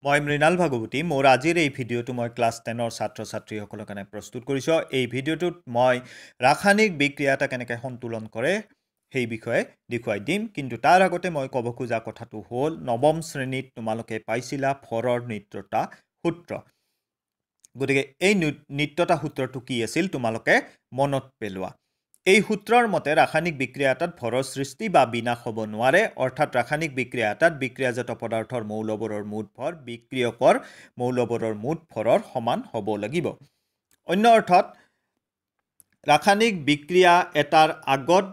মই মৃণাল ভাগৱতী মোৰ আজিৰ এই ভিডিঅ'টো মই ক্লাছ 10ৰ ছাত্ৰ ছাত্ৰীসকলৰ কাৰণে প্ৰস্তুত কৰিছোঁ। এই ভিডিঅ'টোত মই ৰাসায়নিক বিক্ৰিয়া এটা কেনেকৈ সন্তুলন কৰে সেই বিষয়ে দেখুৱাই দিম। কিন্তু তাৰ আগতে মই ক'ব খোজা কথাটো হ'ল নৱম শ্ৰেণীত তোমালোকে পাইছিলা ফৰৰ নিত্যতা সূত্ৰ। গতিকে এই নিত্যতা সূত্ৰটো কি আছিল তোমালোকে মনত পেলোৱা। এই সূত্ৰৰ মতে ৰাসায়নিক বিক্ৰিয়া এটাত ভৰৰ সৃষ্টি বা বিনাশ হ'ব নোৱাৰে, অৰ্থাৎ ৰাসায়নিক বিক্ৰিয়া এটাত বিক্ৰিয়াজাত পদাৰ্থৰ মৌলবোৰৰ মুঠ ভৰ বিক্ৰিয়কৰ মৌলবোৰৰ মুঠ ভৰৰ সমান হ'ব লাগিব। অন্য অৰ্থত ৰাসায়নিক বিক্ৰিয়া এটাৰ আগত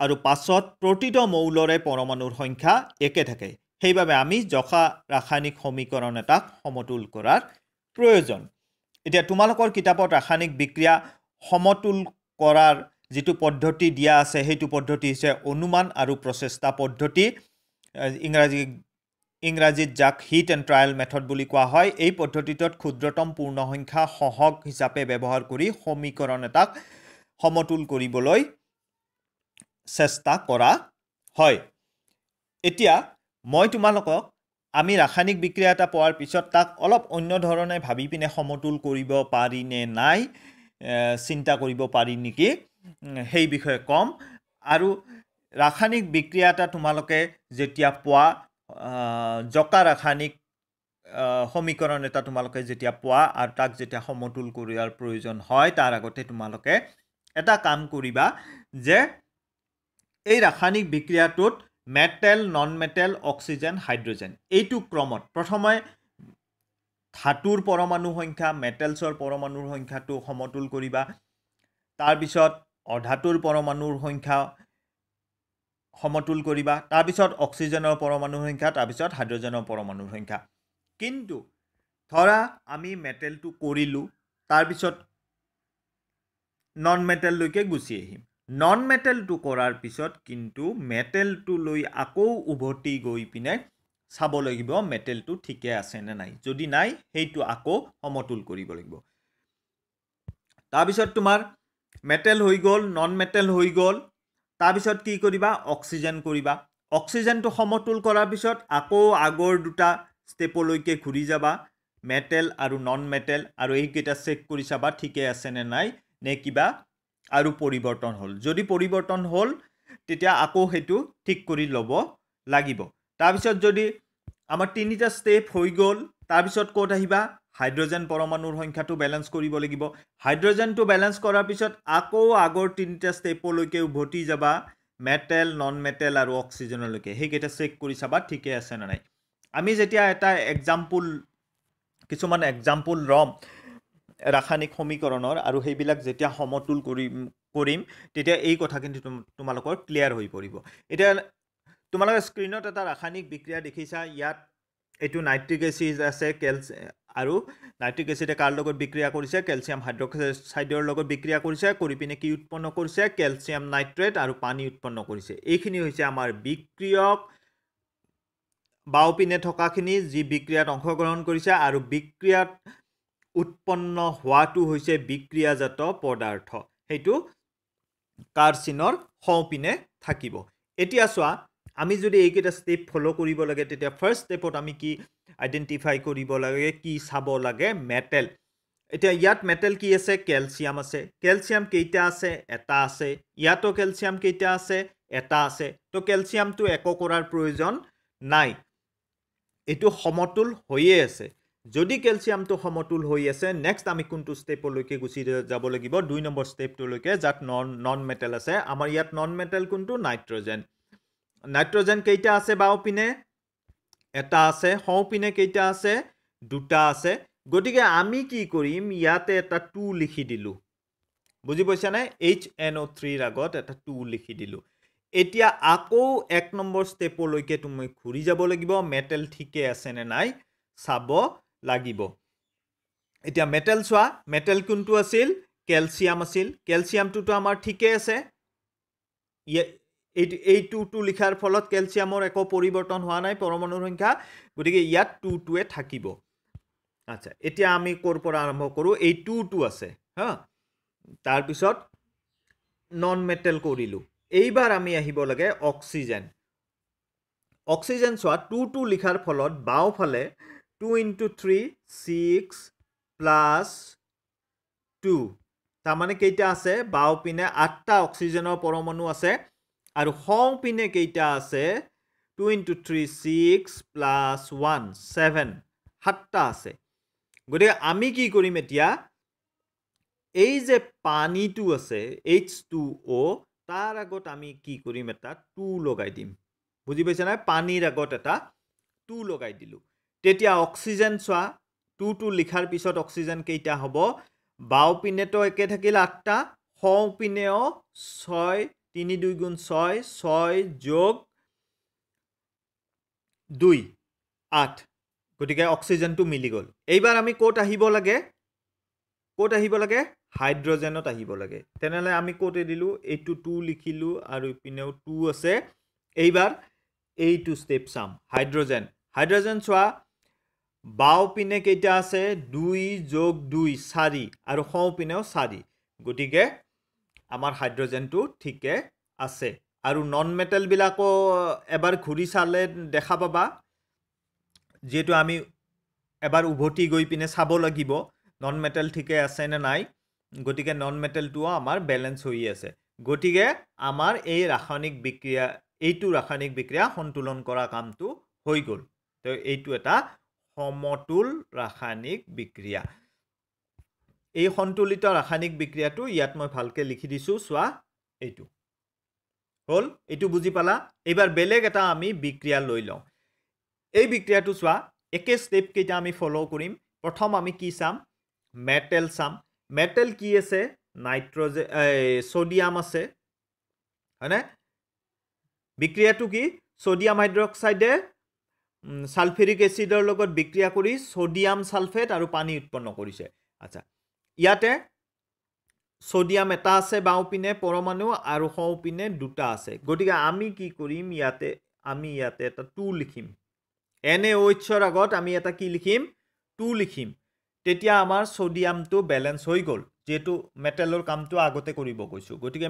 আৰু পাছত প্ৰতিটো মৌলৰে পৰমাণুৰ সংখ্যা একে থাকে। সেইবাবে আমি জখা ৰাসায়নিক সমীকৰণ এটাক সমতুল কৰাৰ প্ৰয়োজন। এতিয়া তোমালোকৰ কিতাপত ৰাসায়নিক বিক্ৰিয়া সমতুল কৰাৰ যিটো পদ্ধতি দিয়া আছে সেইটো পদ্ধতি হৈছে অনুমান আৰু প্ৰচেষ্টা পদ্ধতি। ইংৰাজীত যাক হিট এণ্ড ট্ৰায়েল মেথড বুলি কোৱা হয়। এই পদ্ধতিটোত ক্ষুদ্ৰতম পূৰ্ণ সংখ্যা সহগ হিচাপে ব্যৱহাৰ কৰি সমীকৰণ এটাক সমতুল কৰিবলৈ চেষ্টা কৰা হয়। এতিয়া মই তোমালোকক আমি ৰাসায়নিক বিক্ৰিয়া এটা পোৱাৰ পিছত তাক অলপ অন্য ধৰণে ভাবি পিনে সমতুল কৰিব পাৰি নে নাই চিন্তা কৰিব পাৰি নেকি সেই বিষয়ে ক'ম। আৰু ৰাসায়নিক বিক্ৰিয়া এটা তোমালোকে যেতিয়া পোৱা জকা ৰাসায়নিক সমীকৰণ এটা তোমালোকে যেতিয়া পোৱা আৰু তাক যেতিয়া সমতুল কৰাৰ প্ৰয়োজন হয় তাৰ আগতে তোমালোকে এটা কাম কৰিবা যে এই ৰাসায়নিক বিক্ৰিয়াটোত metal, non metal, oxygen, hydrogen এইটো ক্ৰমত প্ৰথমে ধাতুৰ পৰমাণু সংখ্যা মেটেলছৰ পৰমাণুৰ সংখ্যাটো সমতুল কৰিবা, তাৰপিছত অধাতুৰ পৰমাণুৰ সংখ্যা সমতুল কৰিবা, তাৰপিছত অক্সিজেনৰ পৰমাণুৰ সংখ্যা, তাৰপিছত হাইড্ৰজেনৰ পৰমাণুৰ সংখ্যা। কিন্তু ধৰা আমি মেটেলটো কৰিলোঁ, তাৰপিছত নন মেটেললৈকে গুচি আহিম। নন মেটেলটো কৰাৰ পিছত কিন্তু মেটেলটো লৈ আকৌ উভতি গৈ পিনে চাব লাগিব মেটেলটো ঠিকে আছে নে নাই। যদি নাই সেইটো আকৌ সমতুল কৰিব লাগিব। তাৰপিছত তোমাৰ মেটেল হৈ গ'ল, নন মেটেল হৈ গ'ল, তাৰপিছত কি কৰিবা অক্সিজেন কৰিবা। অক্সিজেনটো সমতুল কৰাৰ পিছত আকৌ আগৰ দুটা ষ্টেপলৈকে ঘূৰি যাবা, মেটেল আৰু নন মেটেল, আৰু এইকেইটা চেক কৰি চাবা ঠিকে আছে নে নাই, নে কিবা আৰু পৰিৱৰ্তন হ'ল। যদি পৰিৱৰ্তন হ'ল তেতিয়া আকৌ সেইটো ঠিক কৰি ল'ব লাগিব। তাৰপিছত যদি আমাৰ তিনিটা ষ্টেপ হৈ গ'ল, তাৰপিছত ক'ত আহিবা হাইড্ৰজেন পৰমাণুৰ সংখ্যাটো বেলেঞ্চ কৰিব লাগিব। হাইড্ৰজেনটো বেলেঞ্চ কৰাৰ পিছত আকৌ আগৰ তিনিটা ষ্টেপলৈকে উভতি যাবা, মেটেল, নন মেটেল আৰু অক্সিজেনলৈকে। সেইকেইটা চেক কৰি চাবা ঠিকে আছে নে নাই। আমি যেতিয়া এটা কিছুমান এক্সাম্পল ল'ম ৰাসায়নিক সমীকৰণৰ আৰু সেইবিলাক যেতিয়া সমতুল কৰিম তেতিয়া এই কথাখিনি তোমালোকৰ ক্লিয়াৰ হৈ পৰিব। এতিয়া তোমালোকে স্ক্ৰীনত এটা ৰাসায়নিক বিক্ৰিয়া দেখিছা। ইয়াত এইটো নাইট্ৰিক এচিড আছে আৰু নাইট্ৰিক এচিডে কাৰ লগত বিক্ৰিয়া কৰিছে, কেলছিয়াম হাইড্ৰক্সাইডৰ লগত বিক্ৰিয়া কৰিছে, কৰি পিনে কি উৎপন্ন কৰিছে কেলছিয়াম নাইট্ৰেট আৰু পানী উৎপন্ন কৰিছে। এইখিনি হৈছে আমাৰ বিক্ৰিয়ক, বাওপিনে থকাখিনি যি বিক্ৰিয়াত অংশগ্ৰহণ কৰিছে, আৰু বিক্ৰিয়াত উৎপন্ন হোৱাটো হৈছে বিক্ৰিয়াজাত পদাৰ্থ, সেইটো কাৰ চিনৰ সোঁপিনে থাকিব। এতিয়া চোৱা আমি যদি এইকেইটা ষ্টেপ ফ'ল' কৰিব লাগে তেতিয়া ফাৰ্ষ্ট ষ্টেপত আমি কি আইডেণ্টিফাই কৰিব লাগে, কি চাব লাগে মেটেল। এতিয়া ইয়াত মেটেল কি আছে, কেলছিয়াম আছে। কেলছিয়াম কেইটা আছে, এটা আছে। ইয়াতো কেলছিয়াম কেইটা আছে, এটা আছে। তো কেলছিয়ামটো একো কৰাৰ প্ৰয়োজন নাই, এইটো সমতুল হৈয়ে আছে। যদি কেলছিয়ামটো সমতুল হৈ আছে নেক্সট আমি কোনটো ষ্টেপলৈকে গুচি যাব লাগিব, 2 নম্বৰ ষ্টেপটোলৈকে, যাত নন মেটেল আছে। আমাৰ ইয়াত নন মেটেল কোনটো, নাইট্ৰজেন। নাইট্ৰজেন কেইটা আছে বাওপিনে, এটা আছে। সোঁপিনে কেইটা আছে, দুটা আছে। গতিকে আমি কি কৰিম, ইয়াতে এটা 2 লিখি দিলোঁ। বুজি পাইছানে, HNO3ৰ আগত এটা 2 লিখি দিলোঁ। এতিয়া আকৌ 1 নম্বৰ ষ্টেপলৈকে তুমি ঘূৰি যাব লাগিব, মেটেল ঠিকে আছে নে নাই চাব লাগিব। এতিয়া মেটেল চোৱা, মেটেল কোনটো আছিল, কেলছিয়াম আছিল। কেলছিয়ামটোতো আমাৰ ঠিকে আছে, এই 2 লিখাৰ ফলত কেলছিয়ামৰ একো পৰিৱৰ্তন হোৱা নাই পৰমাণুৰ সংখ্যা, গতিকে ইয়াত 2টোৱে থাকিব। আচ্ছা, এতিয়া আমি ক'ৰ পৰা আৰম্ভ কৰোঁ, এই 2টো আছে হা, তাৰপিছত নন মেটেল কৰিলোঁ। এইবাৰ আমি আহিব লাগে অক্সিজেন। অক্সিজেন চোৱা, 2টো লিখাৰ ফলত বাওঁফালে 2 into 3 6 plus 2 তাৰমানে কেইটা আছে বাও পিনে 8টা অক্সিজেনৰ পৰমাণু আছে আৰু হং পিনে কেইটা আছে 2 into 3 6 plus 1 7 7টা আছে গতিকে আমি কি কৰিম এতিয়া এই যে পানীটো আছে H2O তাৰ আগত আমি কি কৰিম এটা 2 লগাই দিম বুজি পাইছা না পানীৰ আগত এটা 2 লগাই দিলো তেতিয়া অক্সিজেন চোৱা 2 টু লিখাৰ পিছত অক্সিজেন কেইটা হ'ব বাও পিনেটো একে থাকিল 8টা হং পিনেও 6 3 2 গুণ 6 6 যোগ 2 8 গতিকে অক্সিজেনটো মিলি গল এইবাৰ আমি কোট আহিব লাগে হাইড্ৰোজেনত আহিব লাগে তেনেহলে আমি কোটে দিলু এইটো 2 লিখিলু আৰু ইপিনেও 2 আছে এইবাৰ এইটো স্টেপ চাম হাইড্ৰোজেন চোৱা বাও পিনে কেইটা আছে 2 যোগ 2 4 আৰু হং পিনেও 4 গতিকে আমাৰ হাইড্ৰোজেনটো ঠিকে আছে আৰু নন মেটেল বিলাকো এবাৰ ঘুৰি চালে দেখা পাবা যেটো আমি এবাৰ উভতি গৈ পিনে চাব লাগিব নন মেটেল ঠিকে আছে নে নাই গতিকে নন মেটেলটো আমাৰ ব্যালেন্স হৈ আছে গতিকে আমাৰ এই ৰাসায়নিক বিক্ৰিয়া সন্তুলন কৰা কামটো হৈ গল তো এইটো এটা সমতুল ৰাসায়নিক বিক্ৰিয়া এই সন্তুলিত ৰাসায়নিক বিক্ৰিয়াটো ইয়াত মই ভালকে লিখি দিছো চোৱা এইটো হল এইটো বুজি পালা এবাৰ বেলেগ এটা আমি বিক্ৰিয়া লৈ লওঁ এই বিক্ৰিয়াটো চোৱা একে স্টেপ কেইটা আমি ফলো কৰিম প্ৰথম আমি কি চাম মেটেল চাম মেটেল কি আছে নাইট্ৰজেন সোডিয়াম আছে হয়নে বিক্ৰিয়াটো কি সোডিয়াম হাইড্ৰক্সাইডে সালফিউৰিক এসিডৰ লগত বিক্ৰিয়া কৰি সোডিয়াম সালফেট আৰু পানী উৎপন্ন কৰিছে আচ্ছা ইয়াতে সোডিয়াম এটা আছে বাও পিনে পৰমাণু আৰু হং পিনে দুটা আছে গতিকে আমি কি কৰিম ইয়াতে এটা 2 লিখিম NaOH ৰ আগত আমি এটা কি লিখিম 2 লিখিম তেতিয়া আমাৰ সোডিয়ামটো ব্যালেন্স হৈ গল যেটো মেটেলৰ কামটো আগতে কৰিব কৈছো গতিকে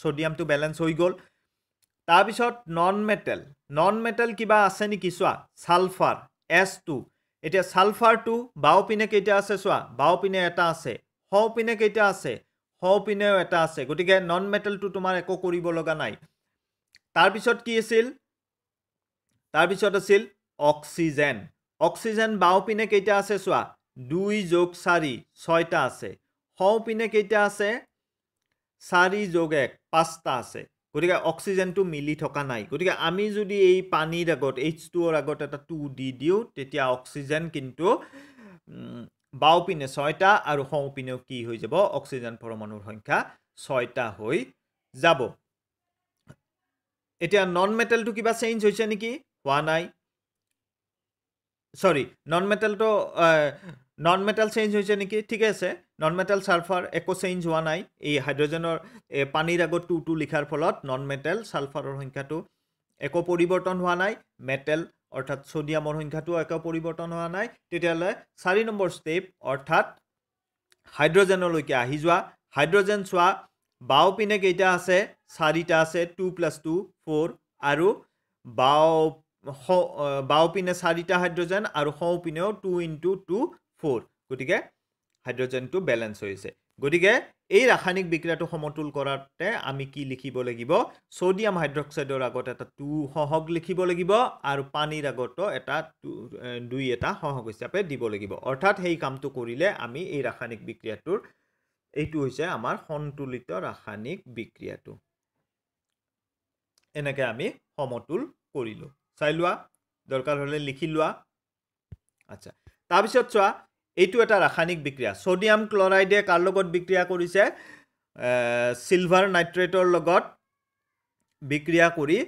সোডিয়ামটো ব্যালেন্স হৈ গল তাৰ পিছত নন মেটেল কিবা আছে নেকি চোৱা সালফাৰ S2 এতিয়া সালফাৰটো বাও পিনে কেইটা আছে চোৱা বাও পিনে এটা আছে হং পিনে কেইটা আছে হং পিনেও এটা আছে গতিকে নন মেটেলটো তোমাৰ একো কৰিব লগা নাই তাৰ পিছত কি আছিল তাৰ পিছত আছিল অক্সিজেন বাও পিনে কেইটা আছে চোৱা 2 যোগ 4 6টা আছে হং পিনে কেইটা আছে 4 যোগ 1 5টা আছে গতিকে অক্সিজেনটো মিলি থকা নাই গতিকে আমি যদি এই পানীৰ আগত H2O ৰ আগত এটা 2 দি দিও তেতিয়া অক্সিজেন কিন্তু বাও পিনে 6টা আৰু হং পিনেও কি হৈ যাব অক্সিজেন পৰমাণুৰ সংখ্যা 6টা হৈ যাব এতিয়া নন মেটেলটো কিবা চেঞ্জ হৈছে নেকি হোৱা নাই সৰি নন মেটেল চেঞ্জ হৈছে নেকি ঠিক আছে নন মেটেল সালফাৰ একো চেঞ্জ হোৱা নাই এই হাইড্ৰোজেনৰ পানীৰ আগত 2 লিখাৰ ফলত নন মেটেল সালফাৰৰ সংখ্যাটো একো পৰিৱৰ্তন হোৱা নাই মেটেল অৰ্থাৎ সোডিয়ামৰ সংখ্যাটো একো পৰিৱৰ্তন হোৱা নাই তেতিয়ালে 4 নম্বৰ স্টেপ অৰ্থাৎ হাইড্ৰোজেনলৈকে আহি যোৱা হাইড্ৰোজেন চোৱা বাও পিনে কেইটা আছে 4টা আছে 2 + 2 4 আৰু বাও পিনে 4টা হাইড্ৰোজেন আৰু হং পিনেও 2 × 2 4 গতিকে হাইড্ৰোজেনটো ব্যালেন্স হৈছে গতিকে এই ৰাসায়নিক বিক্ৰিয়াটো সমতুল কৰাতে আমি কি লিখিব লাগিব সোডিয়াম হাইড্ৰক্সাইডৰ আগত এটা 2 সহগ লিখিব লাগিব আৰু পানীৰ আগত এটা 2 এটা সহগ হিচাপে দিব লাগিব অৰ্থাৎ সেই কামটো কৰিলে আমি এই ৰাসায়নিক বিক্ৰিয়াটোৰ এইটো হৈছে আমাৰ সন্তুলিত ৰাসায়নিক বিক্ৰিয়াটো এনেকে আমি সমতুল কৰিলো চাই লোৱা দৰকাৰ হলে লিখি লোৱা আচ্ছা তাৰ পিছত চোৱা এইটো এটা ৰাসায়নিক বিক্ৰিয়া সোডিয়াম ক্লোৰাইডে কাৰ লগত বিক্ৰিয়া কৰিছে সিলভাৰ নাইট্ৰেটৰ লগত বিক্ৰিয়া কৰি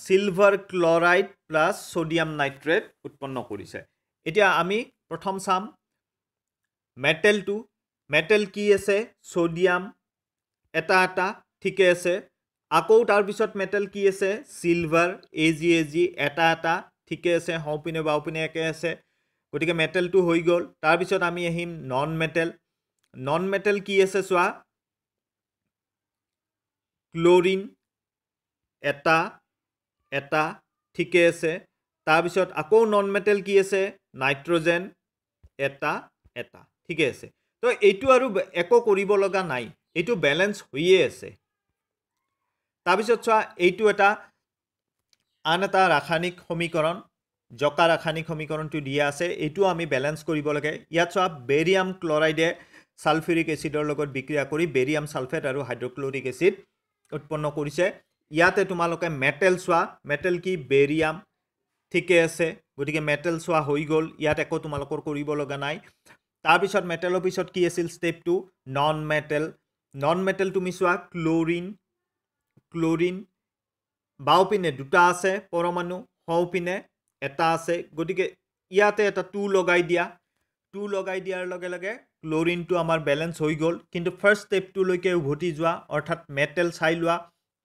silver chloride plus sodium nitrate উৎপন্ন কৰিছে এতিয়া আমি প্ৰথম চাম মেটেল কি আছে সোডিয়াম এটা ঠিকে আছে আকৌ তাৰ পিছত মেটেল কি আছে সিলভাৰ AgAg এটা ঠিকে আছে হং পিনে বাও পিনে একে আছে গতিকে মেটেলটো হৈ গল তাৰ পিছত আমি আহিম নন মেটেল কি আছে চোৱা ক্লোৰিন এটা ঠিকে আছে তাৰ পিছত আকৌ নন মেটেল কি আছে নাইট্ৰজেন এটা এটা ঠিকে আছে তো এইটো আৰু একো কৰিব লগা নাই এইটো ব্যালেন্স হৈয়ে আছে তাৰপিছত চোৱা এইটো এটা আন এটা ৰাসায়নিক সমীকৰণ জকা ৰাসায়নিক সমীকৰণটো দিয়া আছে এইটো আমি ব্যালেন্স কৰিব লাগে ইয়াত চোৱা বেৰিয়াম ক্লৰাইডে সালফিউৰিক এসিডৰ লগত বিক্ৰিয়া কৰি বেৰিয়াম সালফেট আৰু হাইড্ৰক্লোৰিক এসিড উৎপন্ন কৰিছে ইয়াতে তোমালোকে মেটেল চোৱা মেটেল কি বেৰিয়াম ঠিকে আছে গতিকে মেটেল চোৱা হৈ গ'ল ইয়াত একো তোমালোকৰ কৰিব লগা নাই তাৰপিছত মেটেলৰ পিছত কি আছিল স্টেপ 2 নন মেটেল তুমি চোৱা ক্লোৰিন বাওপিনে দুটা আছে পৰমাণু হওপিনে এটা আছে গতিকে ইয়াতে এটা 2 লগাই দিয়াৰ লগে লগে ক্লোৰিনটো আমাৰ ব্যালেন্স হৈ গ'ল কিন্তু ফাৰ্স্ট স্টেপটো লৈকে উভতি যোৱা অৰ্থাৎ মেটেল চাই লোৱা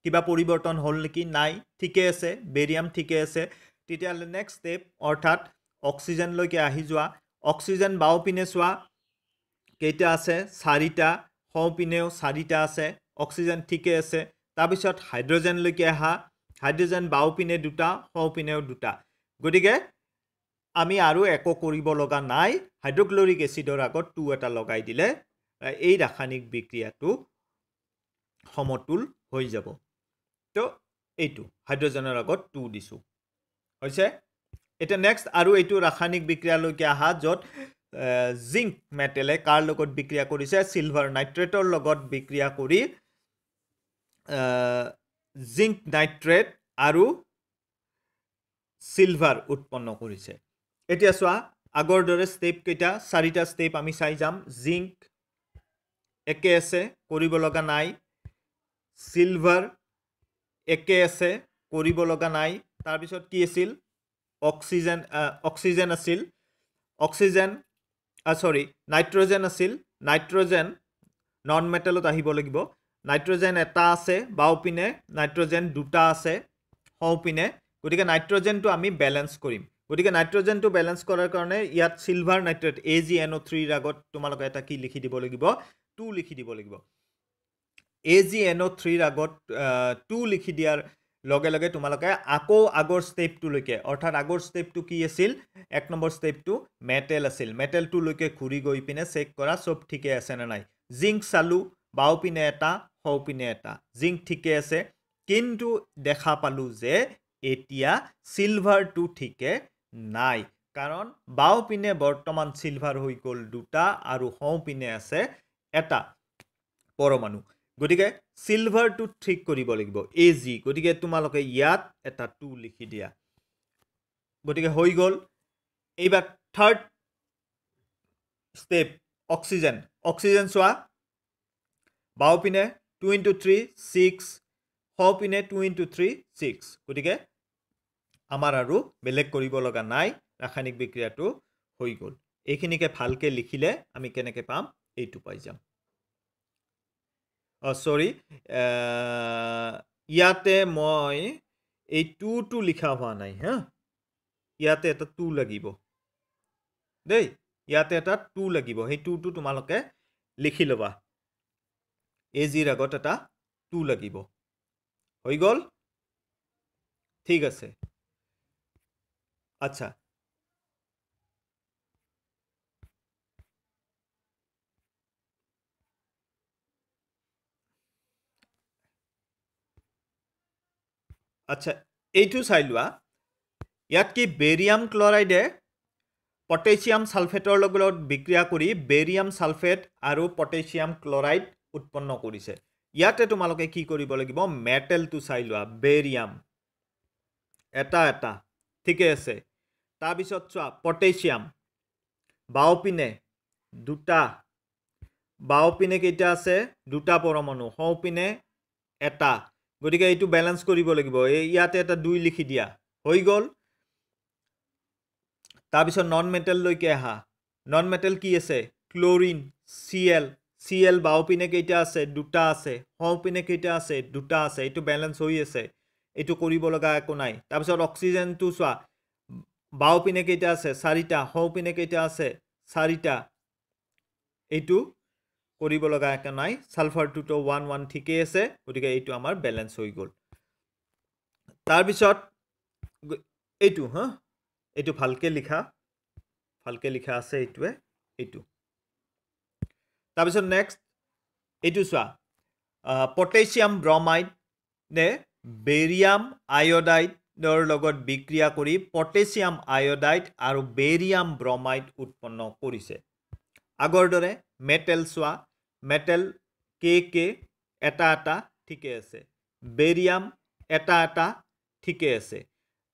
কিবা পৰিৱৰ্তন হ'ল নেকি নাই ঠিকে আছে বেৰিয়াম ঠিকে আছে তেতিয়ালে নেক্সট স্টেপ অৰ্থাৎ অক্সিজেন লৈকে আহি যোৱা অক্সিজেন বাওপিনে চোৱা কেইটা আছে 4টা হওপিনেও 4টা আছে অক্সিজেন ঠিকে আছে তাৰপিছত হাইড্ৰজেন লৈকে আহা হাইড্ৰজেন বাওপিনে দুটা হওপিনেও দুটা গতিকে আমি আৰু একো কৰিব লগা নাই হাইড্ৰক্লোৰিক এসিডৰ আগত 2 এটা লগাই দিলে এই ৰাসায়নিক বিক্ৰিয়াটো সমতুল হৈ যাব তো এইটো হাইড্ৰজেনৰ আগত 2 দিছো হৈছে এটা নেক্সট আৰু এইটো ৰাসায়নিক বিক্ৰিয়ালৈকে আহা যত জিংক মেটেলে কাৰ লগত বিক্ৰিয়া কৰিছে সিলভাৰ নাইট্ৰেটৰ লগত বিক্ৰিয়া কৰি জিংক নাইট্ৰেট আৰু সিলভাৰ উৎপন্ন কৰিছে এতিয়া চোৱা আগৰ দৰে স্টেপ কেইটা 4টা স্টেপ আমি চাই যাম জিংক একে আছে কৰিব লগা নাই সিলভাৰ একে আছে কৰিব লগা নাই তাৰ পিছত কি আছিল অক্সিজেন আছিল নাইট্ৰজেন আছিল নাইট্ৰজেন নন মেটেলত আহিব লাগিব নাইট্ৰজেন এটা আছে বাওপিনে নাইট্ৰজেন দুটা আছে হওপিনে গতিকে নাইট্ৰজেনটো আমি ব্যালেন্স কৰিম গতিকে নাইট্ৰজেনটো ব্যালেন্স কৰাৰ কাৰণে ইয়াত সিলভাৰ নাইট্ৰেট AgNO3 ৰ আগত তোমালোকে এটা কি লিখি দিব লাগিব 2 লিখি দিব লাগিব AgNO3 ৰ আগত 2 লিখি দিয়াৰ লগে লগে তোমালোকে আকৌ আগৰ স্টেপটো লৈকে অৰ্থাৎ আগৰ স্টেপটো কি আছিল এক নম্বৰ স্টেপটো মেটেল আছিল মেটেলটো লৈকে ঘূৰি গৈ পিনে চেক কৰা সব ঠিকে আছে না নাই জিংক চালু বাওপিনে এটা হওপিনে এটা জিংক ঠিকে আছে কিন্তু দেখা পালো যে এতিয়া সিলভাৰটো ঠিকে নাই কাৰণ বাওপিনে বৰ্তমান সিলভাৰ হৈ গ'ল দুটা আৰু হওপিনে আছে এটা পৰমাণু গতিকে সিলভাৰটো ঠিক কৰিব লাগিব Ag গতিকে তোমালোকে ইয়াত এটা 2 লিখি দিয়া গতিকে হৈ গ'ল এইবাৰ থাৰ্ড স্টেপ অক্সিজেন চোৱা বাওপিনে 2 into 3 6 হওপিনে 2 into 3 6 গতিকে আমাৰ আৰু বেলেগ কৰিব লগা নাই ৰাসায়নিক বিক্ৰিয়াটো হৈ গ'ল এইখিনিকে ভালকে লিখিলে আমি কেনেকে পাম এইটো পাই যাম সৰি ইয়াতে মই এই 2 লিখা হোৱা নাই হা ইয়াতে এটা 2 লাগিব দেই ইয়াতে এটা 2 লাগিব সেই 2টো তোমালোকে লিখি লবা Ag ৰ আগত এটা 2 লাগিব হৈ গ'ল ঠিক আছে আচ্ছা এইটো চাই লোৱা ইয়াত কি বেৰিয়াম ক্লৰাইডে পটাছিয়াম সালফেটৰ লগত বিক্ৰিয়া কৰি বেৰিয়াম সালফেট আৰু পটাছিয়াম ক্লৰাইড উৎপন্ন কৰিছে ইয়াতে তোমালোকে কি কৰিব লাগিব মেটেলটো চাই লোৱা বেৰিয়াম এটা এটা ঠিকে আছে তাৰ পিছত চোৱা পটাছিয়াম বাওপিনে দুটা বাওপিনে কেইটা আছে দুটা পৰমাণু হওপিনে এটা গতিকে এইটো ব্যালেন্স কৰিব লাগিব ইয়াতে এটা 2 লিখি দিয়া হৈ গ'ল তাৰ পিছত নন মেটেল লৈকে আহা নন মেটেল কি আছে ক্লোৰিন Cl বাওপিনে কেইটা আছে দুটা আছে হওপিনে কেইটা আছে দুটা আছে এইটো ব্যালেন্স হৈ আছে এইটো কৰিব লগা একো নাই তাৰ পিছত অক্সিজেনটো চোৱা বাওপিনে কেইটা আছে 4টা হওপিনে কেইটা আছে 4টা এইটো কৰিব লগা একো নাই সালফাৰটো তো 1 1 ঠিকে আছে গতিকে এইটো আমাৰ ব্যালেন্স হৈ গ'ল তাৰ পিছত এইটো এইটো ভালকে লিখা ভালকে লিখা আছে এইটোৱে এইটো তাৰপিছত নেক্সট এইটো চোৱা পটাছিয়াম ব্ৰমাইড নে বেৰিয়াম আয়োডাইডৰ লগত বিক্ৰিয়া কৰি পটাছিয়াম আয়োডাইড আৰু বেৰিয়াম ব্ৰমাইড উৎপন্ন কৰিছে আগৰ দৰে মেটেল চোৱা মেটেল কে এটা ঠিকে আছে বেৰিয়াম এটা ঠিকে আছে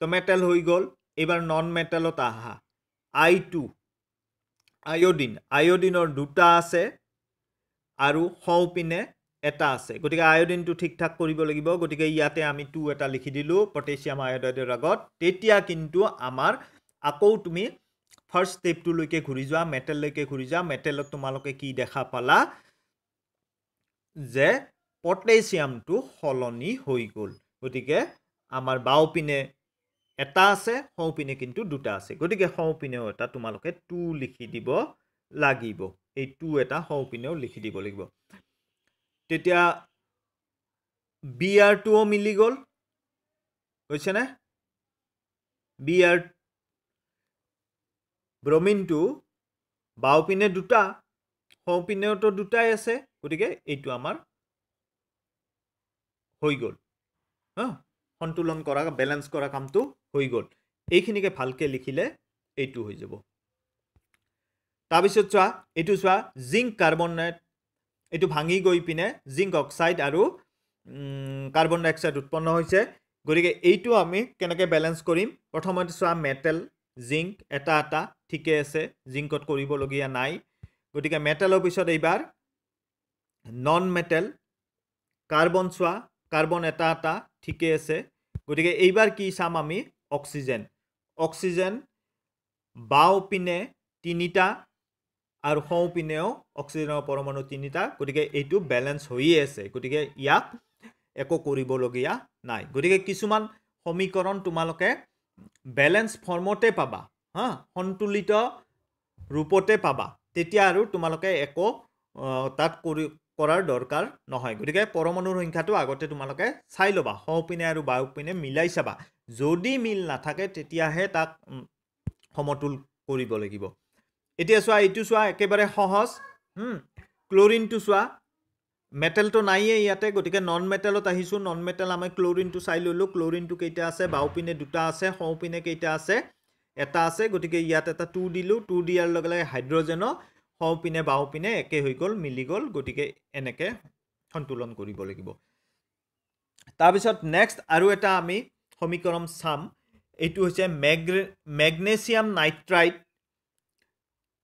তো মেটেল হৈ গ'ল এবাৰ নন মেটেলত আহা I2 আয়োডিনৰ দুটা আছে আৰু সৌপিনে এটা আছে গতিকে আয়োডিনটো ঠিকঠাক কৰিব লাগিব গতিকে ইয়াতে আমি 2 এটা লিখি দিলো পটাছিয়াম আয়োডাইডৰ আগত তেতিয়া কিন্তু আমাৰ আকৌ তুমি ফাৰ্স্ট স্টেপটো লৈকে ঘূৰি যোৱা মেটেল লৈকে ঘূৰি যোৱা মেটেলত তোমালোকে কি দেখা পালা যে পটাছিয়ামটো সলনি হৈ গ'ল গতিকে আমাৰ বাওপিনে এটা আছে সৌপিনে কিন্তু দুটা আছে গতিকে সৌপিনেও এটা তোমালোকে 2 লিখি দিব লাগিব এই 2 এটা সৌপিনেও লিখি দিব লাগিব তেতিয়া Br2 ও মিলি গ'ল হৈছে না Br ব্ৰমিনটো বাওপিনে দুটা সৌপিনেওটো দুটাই আছে গতিকে এইটো আমাৰ হৈ গ'ল সন্তুলন কৰা বেলেন্স কৰা কামটো হৈ গ'ল এইখিনিকে ভালকে লিখিলে এইটো হৈ যাব তাৰপিছত চোৱা এইটো চোৱা জিংক কাৰ্বনেট এইটো ভাঙি গৈ পিনে জিংক অক্সাইড আৰু কাৰ্বন ডাই অক্সাইড উৎপন্ন হৈছে গতিকে এইটো আমি কেনেকৈ বেলেন্স কৰিম প্ৰথমতে চোৱা মেটেল জিংক এটা ঠিকে আছে জিংকত কৰিবলগীয়া নাই গতিকে মেটেলৰ পিছত এইবাৰ নন মেটেল কাৰ্বন চোৱা কাৰ্বন এটা ঠিকে আছে গতিকে এইবাৰ কি চাম আমি অক্সিজেন বাও পিনে তিনিটা আৰু সৌ পিনেও অক্সিজেনৰ পৰমাণু তিনিটা গতিকে এইটো বেলেন্স হৈয়ে আছে গতিকে ইয়াক একো কৰিবলগীয়া নাই গতিকে কিছুমান সমীকৰণ তোমালোকে বেলেন্স ফৰ্মতে পাবা সন্তুলিত ৰূপতে পাবা তেতিয়া আৰু তোমালোকে একো তাত কৰাৰ দৰকাৰ নহয় গতিকে পৰমাণুৰ সংখ্যাটো আগতে তোমালোকে চাই ল'বা সৌপিনে আৰু বাওপিনে মিলাই চাবা যদি মিল নাথাকে তেতিয়াহে তাক সমতুল কৰিব লাগিব এতিয়া চোৱা এইটো চোৱা একেবাৰে সহজ ক্লোৰিনটো চোৱা মেটেলটো নাইয়ে ইয়াতে গতিকে নন মেটেলত আহিছো নন মেটেল আমি ক্লোৰিনটো চাই ললো ক্লোৰিনটো কেইটা আছে বাওপিনে দুটা আছে সৌপিনে কেইটা আছে এটা আছে গতিকে ইয়াত এটা 2 দিলো 2 দিয়াৰ লগে লগে হাইড্ৰজেনো সৌপিনে বাওপিনে একে হৈ গ'ল মিলি গ'ল গতিকে এনেকে সন্তুলন কৰিব লাগিব তাৰপিছত নেক্সট আৰু এটা আমি সমীকৰণ চাম এইটো হৈছে মেগনেছিয়াম নাইট্ৰাইট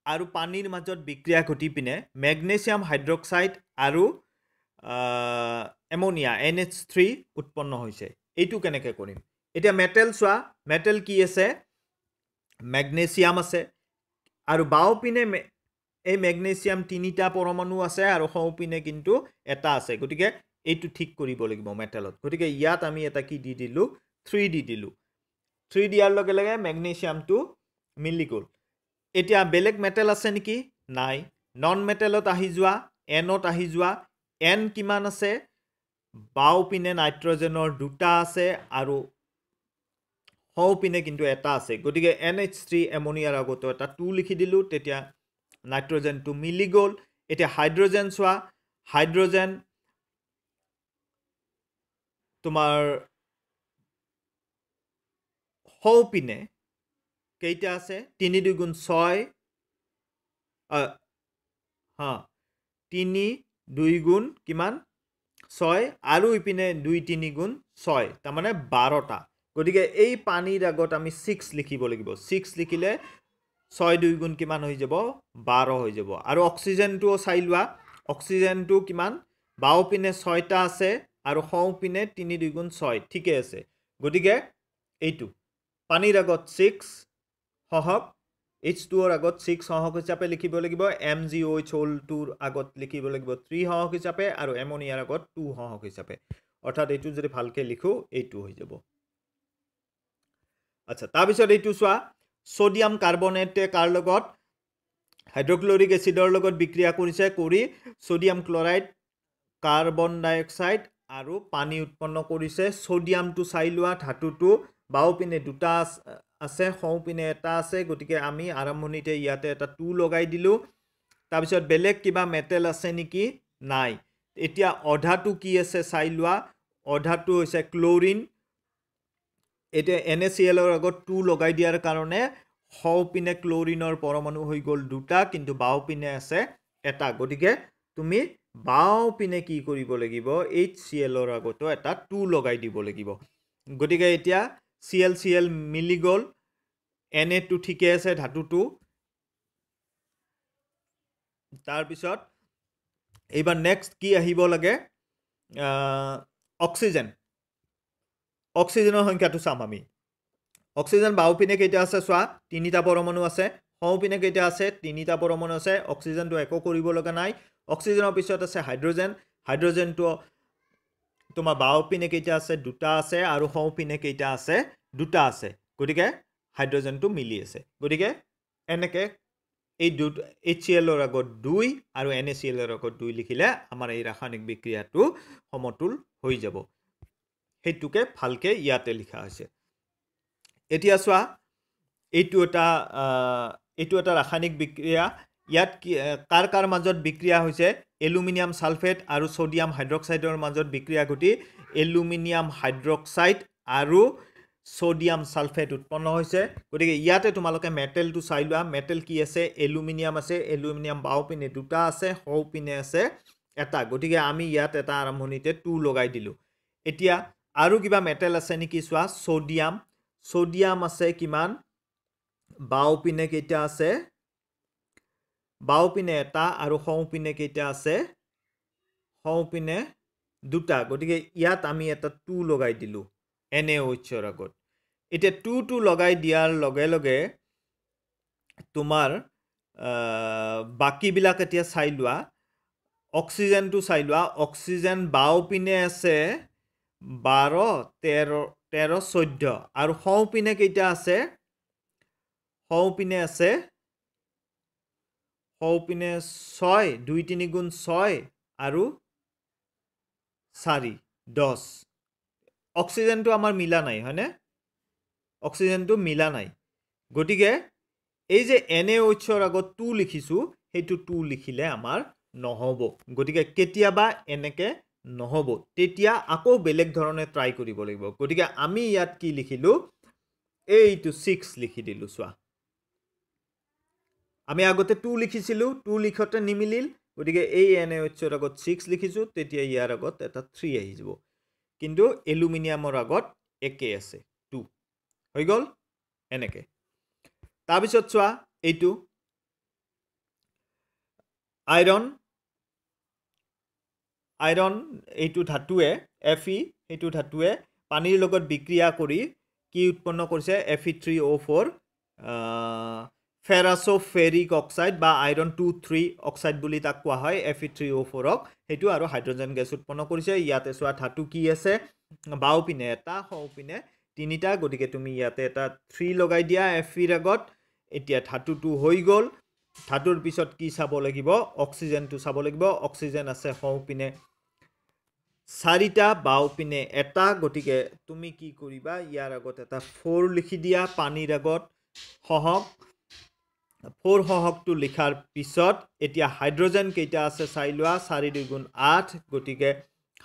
আৰু পানীৰ মাজত বিক্ৰিয়া ঘটি পিনে মেগনেছিয়াম হাইড্ৰক্সাইড আৰু এমোনিয়া NH3 উৎপন্ন হৈছে এইটো কেনেকৈ কৰিম এতিয়া মেটেল চোৱা মেটেল কি আছে মেগনেছিয়াম আছে আৰু বাওপিনে এই মেগনেছিয়াম তিনিটা পৰমাণু আছে আৰু সৌপিনে কিন্তু এটা আছে গতিকে এইটো ঠিক কৰিব লাগিব মেটেলত গতিকে ইয়াত আমি এটা কি দি দিলো 3 দি দিলো 3 দিয়াৰ লগে লগে মেগনেছিয়ামটো মিলি গ'ল এতিয়া বেলেগ মেটেল আছে নেকি নাই নন মেটেলত আহি যোৱা এনত আহি যোৱা এন কিমান আছে বাওপিনে নাইট্ৰজেনৰ দুটা আছে আৰু সৌপিনে কিন্তু এটা আছে গতিকে NH3 এমোনিয়াৰ আগতো এটা 2 লিখি দিলো তেতিয়া নাইট্ৰজেনটো মিলি গ'ল এতিয়া হাইড্ৰজেন চোৱা হাইড্ৰজেন তোমাৰ সৌপিনে কেইটা আছে 3 2 গুণ 6 3 2 গুণ কিমান 6 আৰু ইপিনে 2 3 গুণ 6 তাৰ মানে 12টা গতিকে এই পানীৰ আগত আমি 6 লিখিব লাগিব 6 লিখিলে 6 2 গুণ কিমান হৈ যাব 12 হৈ যাব আৰু অক্সিজেনটো চাই লোৱা অক্সিজেনটো কিমান বাওপিনে 6টা আছে আৰু সৌপিনে 3 2 গুণ 6 ঠিকে আছে গতিকে এইটো পানীৰ আগত 6 সহক H2ৰ আগত 6 সহক হিচাপে লিখিব লাগিব MgOH টোৰ আগত লিখিব লাগিব 3 সহক হিচাপে আৰু এমোনিয়াৰ আগত 2 সহক হিচাপে অৰ্থাৎ এইটো যদি ভালকে লিখো এইটো হৈ যাব আচ্ছা তাৰপিছত এইটো চোৱা সোডিয়াম কাৰ্বনেটে কাৰ লগত হাইড্ৰক্লোৰিক এসিডৰ লগত বিক্ৰিয়া কৰিছে কৰি সোডিয়াম ক্লোৰাইড কাৰ্বন ডাই অক্সাইড আৰু পানী উৎপন্ন কৰিছে সোডিয়ামটো চাই লোৱা ধাতুটো বাওপিনে দুটা আছে সৌপিনে এটা আছে গতিকে আমি আৰম্ভণিতে ইয়াতে এটা 2 লগাই দিলোঁ তাৰপিছত বেলেগ কিবা মেটেল আছে নেকি নাই এতিয়া অধাটো কি আছে চাই লোৱা অধাটো হৈছে ক্লোৰিন এতিয়া NaCl ৰ আগত 2 লগাই দিয়াৰ কাৰণে সৌপিনে ক্লোৰিনৰ পৰমাণু হৈ গ'ল দুটা কিন্তু বাওপিনে আছে এটা গতিকে তুমি বাওপিনে কি কৰিব লাগিব HCl ৰ আগতো এটা 2 লগাই দিব লাগিব গতিকে এতিয়া Cl মিলি গ'ল Na2 ঠিকে আছে ধাতুটো তাৰপিছত এইবাৰ নেক্সট কি আহিব লাগে অক্সিজেন অক্সিজেনৰ সংখ্যাটো চাম আমি অক্সিজেন বাওপিনে কেইটা আছে চোৱা তিনিটা পৰমাণু আছে সৌপিনে কেইটা আছে তিনিটা পৰমাণু আছে অক্সিজেনটো একো কৰিব লগা নাই অক্সিজেনৰ পিছত আছে হাইড্ৰোজেন হাইড্ৰোজেনটো তোমাৰ বাওপিনে কেইটা আছে দুটা আছে আৰু সৌপিনে কেইটা আছে দুটা আছে গতিকে হাইড্ৰোজেনটো মিলি আছে গতিকে এনেকে এই HCl ৰ আগত 2 আৰু NaCl ৰ আগত 2 লিখিলে আমাৰ এই ৰাসায়নিক বিক্ৰিয়াটো সমতুল হৈ যাব হেতুকে ভালকে ইয়াতে লিখা হৈছে এতিয়া চোৱা এইটো এটা ৰাসায়নিক বিক্ৰিয়া ইয়াত কাৰ মাজত বিক্ৰিয়া হৈছে এলুমিনিয়াম সালফেট আৰু সোডিয়াম হাইড্ৰক্সাইডৰ মাজত বিক্ৰিয়া ঘটি এলুমিনিয়াম হাইড্ৰক্সাইড আৰু সোডিয়াম সালফেট উৎপন্ন হৈছে গতিকে ইয়াতে তোমালোকে মেটেলটো চাই লোৱা মেটেল কি আছে এলুমিনিয়াম বাওপিনে দুটা আছে সৌপিনে আছে এটা গতিকে আমি ইয়াত এটা আৰম্ভণিতে 2 লগাই দিলোঁ এতিয়া আৰু কিবা মেটেল আছে নেকি চোৱা সোডিয়াম আছে কিমান বাওপিনে কেইটা আছে বাওপিনে এটা আৰু সৌপিনে কেইটা আছে সৌপিনে দুটা গতিকে ইয়াত আমি এটা 2 লগাই দিলোঁ NaOH ৰ আগত এতিয়া 2 লগাই দিয়াৰ লগে লগে তোমাৰ বাকিবিলাক এতিয়া চাই লোৱা অক্সিজেনটো চাই লোৱা অক্সিজেন বাওপিনে আছে 12 13 14 আৰু সৌপিনে কেইটা আছে সৌপিনে 6 2 3 গুণ 6 আৰু 4 10 অক্সিজেনটো আমাৰ মিলা নাই হয়নে অক্সিজেনটো মিলা নাই গতিকে এই যে NaOH ৰ আগত 2 লিখিছো হেতু 2 লিখিলে আমাৰ নহব গতিকে কেতিয়াবা এনেকে নহব তেতিয়া আকৌ বেলেগ ধৰণে ট্ৰাই কৰিব লাগিব গতিকে আমি ইয়াত কি লিখিলো এইটো 6 লিখি দিলো চোৱা আমি আগতে 2 লিখিছিলো 2 লিখতে নিমিলিল গতিকে এই NaOH ৰ আগত 6 লিখিছো তেতিয়া ইয়াৰ আগত এটা 3 আহি যাব কিন্তু এলুমিনিয়ামৰ আগত একে আছে 2 হৈ গল এনেকে তাৰপিছত চোৱা এইটো আইৰন এইটো ধাতুৱে Fe এইটো ধাতুৱে পানীৰ লগত বিক্ৰিয়া কৰি কি উৎপন্ন কৰিছে Fe3O4 ফেৰাছ'ফেৰিক অক্সাইড বা আইৰন 2,3 অক্সাইড বুলি তাক কোৱা হয় Fe3O4 ক হেতু আৰু হাইড্ৰোজেন গেছ উৎপন্ন কৰিছে ইয়াতে চোৱা ধাতু কি আছে বাওপিনে এটা সৌপিনে তিনিটা গতিকে তুমি ইয়াতে এটা 3 লগাই দিয়া Fe ৰ আগত এতিয়া ধাতুটো হৈ গল ধাতুৰ পিছত কি চাব লাগিব অক্সিজেনটো চাব লাগিব অক্সিজেন আছে সৌপিনে 4টা বাওপিনে এটা গতিকে তুমি কি কৰিবা ইয়াৰ আগত এটা 4 লিখি দিয়া পানীৰ আগত সহগ 4 সহগটো লিখাৰ পিছত এতিয়া হাইড্ৰোজেন কেইটা আছে চাই লোৱা 4 2 গুণ 8 গতিকে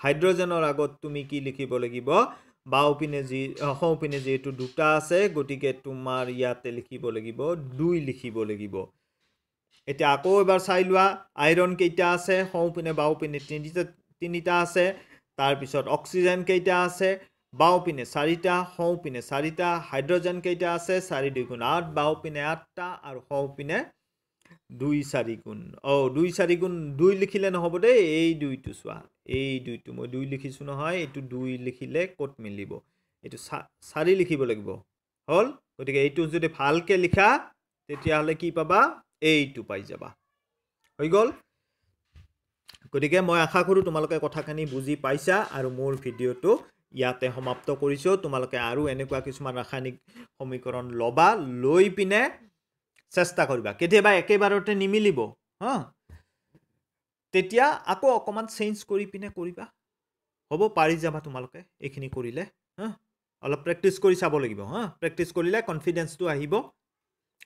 হাইড্ৰোজেনৰ আগত তুমি কি লিখিব লাগিব বাওপিনে সৌপিনে যেটো দুটা আছে গতিকে তোমাৰ ইয়াতে লিখিব লাগিব 2 লিখিব লাগিব এতিয়া আকৌ এবাৰ চাই লোৱা আইৰন কেইটা আছে সৌপিনে বাওপিনে তিনিটা আছে তাৰ পিছত অক্সিজেন কেইটা আছে বাওপিনে 4টা সৌপিনে 4টা হাইড্ৰোজেন কেইটা আছে 4 2 গুণ 8 বাওপিনে 8টা আৰু সৌপিনে 2 4 গুণ 2 4 গুণ 2 লিখিলে নহব দেই এই দুইটো চোৱা এই দুইটো মই 2 লিখিছো নহয় এটো 2 লিখিলে কত মিলিব এটো 4 লিখিব লাগিব হল গতিকে এইটো যদি ভালকে লিখা তেতিয়া হলে কি পাবা এইটো পাই যাবা হৈ গল গতিকে মই আশা কৰো তোমালোকে কথাখানি বুজি পাইছা আৰু মোৰ ভিডিওটো ইয়াতে সমাপ্ত কৰিছো তোমালোকে আৰু এনেকুৱা কিছুমান ৰাসায়নিক সমীকৰণ লবা লৈ পিনে চেষ্টা কৰিবা কেতিয়াবা একেবাৰতে নিমিলিব তেতিয়া আকৌ অকমান চেঞ্জ কৰি পিনে কৰিবা হ'ব পাৰি যাবা তোমালোকে এইখিনি কৰিলে অলপ প্ৰেক্টিছ কৰি চাব লাগিব হা প্ৰেক্টিছ কৰিলে কনফিডেন্সটো আহিব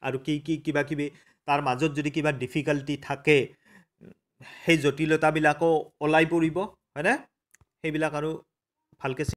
আৰু কি কিবা কিবি তাৰ মাজত যদি কিবা ডিফিকাল্টি থাকে সেই জটিলতাবিলাকো ওলাই পৰিব হয়নে সেইবিলাক আৰু ভালকৈ